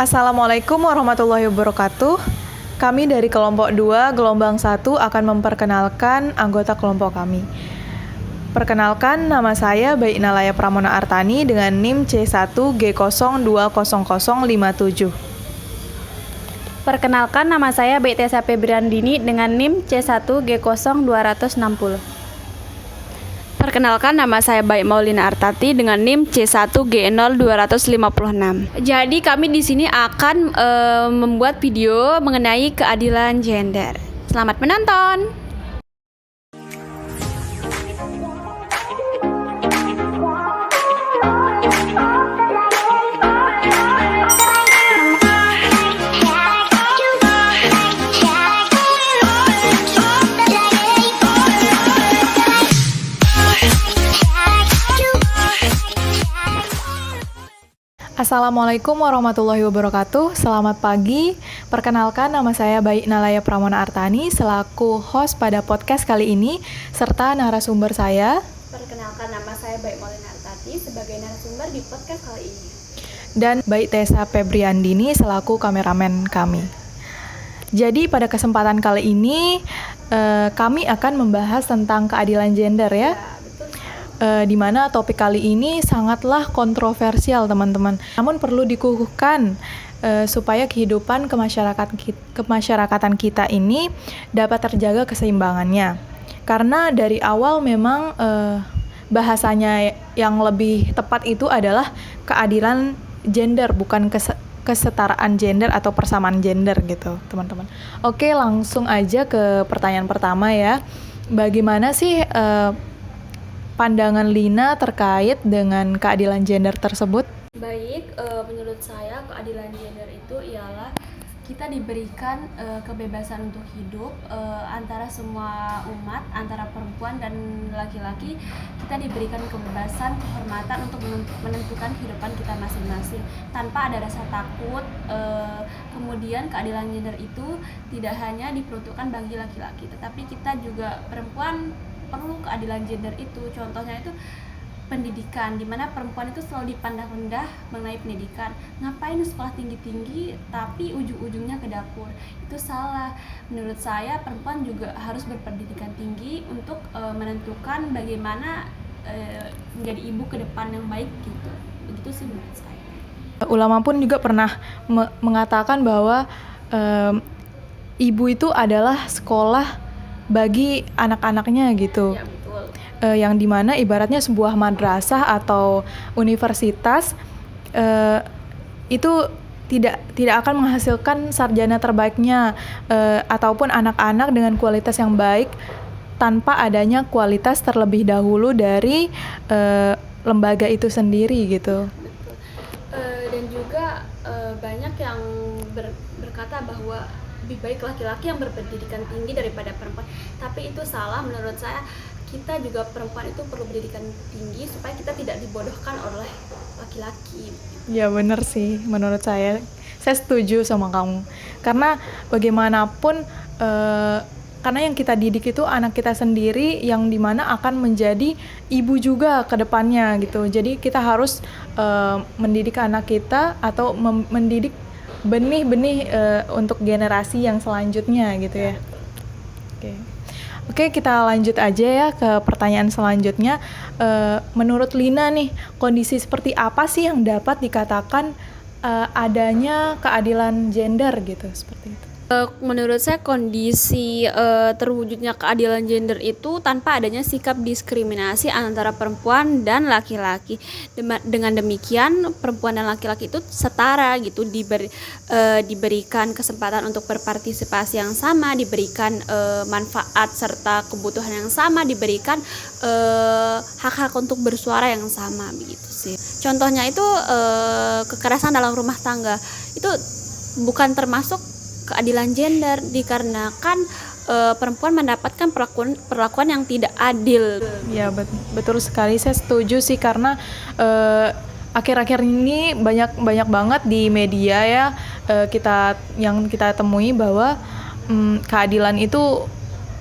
Assalamualaikum warahmatullahi wabarakatuh. Kami dari kelompok 2, gelombang 1 akan memperkenalkan anggota kelompok kami. Perkenalkan, nama saya Baik Nalaya Pramona Artani dengan NIM C1G020057. Perkenalkan, nama saya Baik Tessa Febriandini dengan NIM C1G0260. Perkenalkan, nama saya Baik Maulina Artati dengan NIM C1G0256. Jadi kami di sini akan membuat video mengenai keadilan gender. Selamat menonton. Assalamualaikum warahmatullahi wabarakatuh. Selamat pagi. Perkenalkan, nama saya Baik Nalaya Pramona Artani selaku host pada podcast kali ini serta narasumber saya. Perkenalkan, nama saya Baik Maulina Artati sebagai narasumber di podcast kali ini. Dan Baik Tessa Febriandini selaku kameramen kami. Jadi pada kesempatan kali ini kami akan membahas tentang keadilan gender ya. Di mana topik kali ini sangatlah kontroversial teman-teman. Namun perlu dikukuhkan supaya kehidupan kemasyarakatan kita ini dapat terjaga keseimbangannya. Karena dari awal memang bahasanya yang lebih tepat itu adalah keadilan gender, bukan kesetaraan gender atau persamaan gender gitu teman-teman. Oke, langsung aja ke pertanyaan pertama ya. Bagaimana sih pandangan Lina terkait dengan keadilan gender tersebut? Baik, menurut saya keadilan gender itu ialah kita diberikan kebebasan untuk hidup antara semua umat, antara perempuan dan laki-laki. Kita diberikan kebebasan, kehormatan untuk menentukan kehidupan kita masing-masing tanpa ada rasa takut. Kemudian keadilan gender itu tidak hanya diperuntukkan bagi laki-laki, tetapi kita juga perempuan perlu keadilan gender itu. Contohnya itu pendidikan, di mana perempuan itu selalu dipandang rendah mengenai pendidikan. Ngapain sekolah tinggi-tinggi tapi ujung-ujungnya ke dapur? Itu salah. Menurut saya perempuan juga harus berpendidikan tinggi untuk menentukan bagaimana menjadi ibu ke depan yang baik gitu. Begitu sih menurut saya. Ulama pun juga pernah mengatakan bahwa ibu itu adalah sekolah bagi anak-anaknya gitu. Ya, betul. Yang dimana ibaratnya sebuah madrasah atau universitas itu tidak akan menghasilkan sarjana terbaiknya ataupun anak-anak dengan kualitas yang baik tanpa adanya kualitas terlebih dahulu dari lembaga itu sendiri gitu. Betul. Dan juga banyak yang berkata bahwa lebih baik laki-laki yang berpendidikan tinggi daripada perempuan, tapi itu salah. Menurut saya kita juga perempuan itu perlu pendidikan tinggi supaya kita tidak dibodohkan oleh laki-laki. Ya benar sih, menurut saya setuju sama kamu. Karena bagaimanapun karena yang kita didik itu anak kita sendiri yang dimana akan menjadi ibu juga ke depannya gitu. Jadi kita harus mendidik anak kita atau mendidik benih-benih untuk generasi yang selanjutnya gitu ya. Oke, kita lanjut aja ya ke pertanyaan selanjutnya. Menurut Lina nih, kondisi seperti apa sih yang dapat dikatakan adanya keadilan gender gitu, seperti itu? Menurut saya kondisi terwujudnya keadilan gender itu tanpa adanya sikap diskriminasi antara perempuan dan laki-laki. Dengan demikian perempuan dan laki-laki itu setara gitu, diberikan kesempatan untuk berpartisipasi yang sama, diberikan manfaat serta kebutuhan yang sama, diberikan hak-hak untuk bersuara yang sama begitu sih. Contohnya itu kekerasan dalam rumah tangga itu bukan termasuk keadilan gender dikarenakan perempuan mendapatkan perlakuan yang tidak adil. Ya betul sekali, saya setuju sih karena akhir-akhir ini banyak banget di media ya kita temui bahwa keadilan itu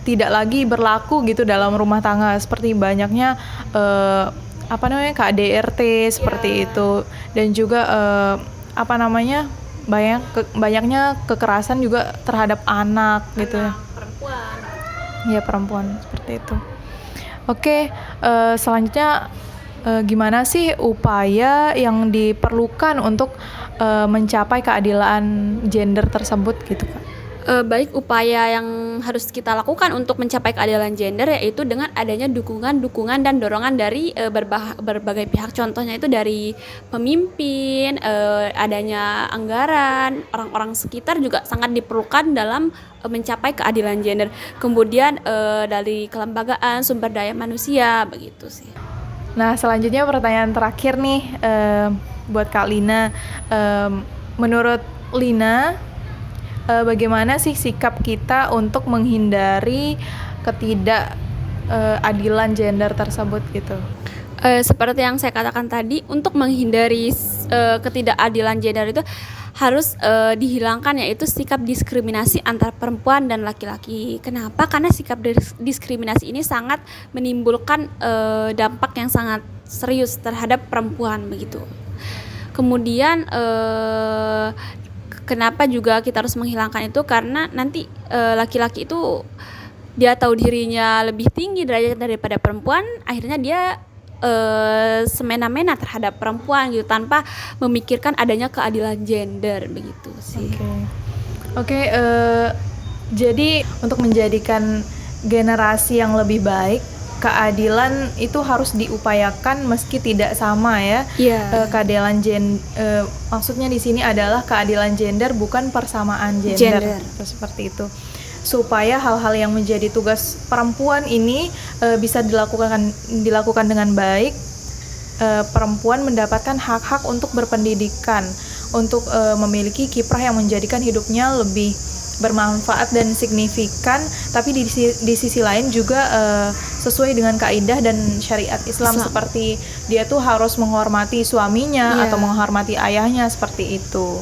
tidak lagi berlaku gitu dalam rumah tangga, seperti banyaknya KDRT seperti itu, dan juga banyaknya kekerasan juga terhadap anak gitu ya. Perempuan. Ya, perempuan seperti itu. Oke, selanjutnya gimana sih upaya yang diperlukan untuk mencapai keadilan gender tersebut gitu Kak? Baik, upaya yang harus kita lakukan untuk mencapai keadilan gender yaitu dengan adanya dukungan dan dorongan dari berbagai pihak. Contohnya itu dari pemimpin, adanya anggaran, orang-orang sekitar juga sangat diperlukan dalam mencapai keadilan gender. Kemudian dari kelembagaan, sumber daya manusia, begitu sih. Nah, selanjutnya pertanyaan terakhir nih buat Kak Lina. Menurut Lina, bagaimana sih sikap kita untuk menghindari ketidakadilan gender tersebut gitu? Seperti yang saya katakan tadi, untuk menghindari ketidakadilan gender itu harus dihilangkan, yaitu sikap diskriminasi antar perempuan dan laki-laki. Kenapa? Karena sikap diskriminasi ini sangat menimbulkan dampak yang sangat serius terhadap perempuan begitu. Kemudian kenapa juga kita harus menghilangkan itu? Karena nanti laki-laki itu dia tahu dirinya lebih tinggi derajat daripada perempuan, akhirnya dia semena-mena terhadap perempuan gitu tanpa memikirkan adanya keadilan gender begitu sih. Oke, jadi untuk menjadikan generasi yang lebih baik, keadilan itu harus diupayakan meski tidak sama ya. Iya. Keadilan maksudnya di sini adalah keadilan gender, bukan persamaan gender. Seperti itu. Supaya hal-hal yang menjadi tugas perempuan ini bisa dilakukan dengan baik, perempuan mendapatkan hak-hak untuk berpendidikan, untuk memiliki kiprah yang menjadikan hidupnya lebih bermanfaat dan signifikan, tapi di sisi lain juga sesuai dengan kaidah dan syariat Islam. Seperti dia tuh harus menghormati suaminya atau menghormati ayahnya, seperti itu.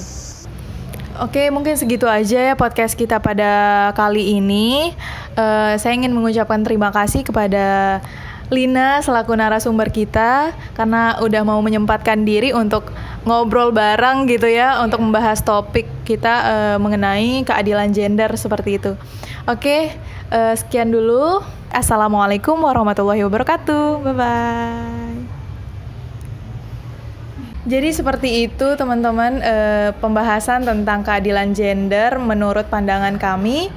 Oke, mungkin segitu aja ya podcast kita pada kali ini. Saya ingin mengucapkan terima kasih kepada Lina selaku narasumber kita karena udah mau menyempatkan diri untuk ngobrol bareng gitu ya, untuk membahas topik kita mengenai keadilan gender seperti itu. Oke, sekian dulu. Assalamualaikum warahmatullahi wabarakatuh. Bye-bye. Jadi seperti itu teman-teman, pembahasan tentang keadilan gender menurut pandangan kami.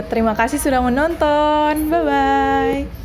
Terima kasih sudah menonton. Bye-bye.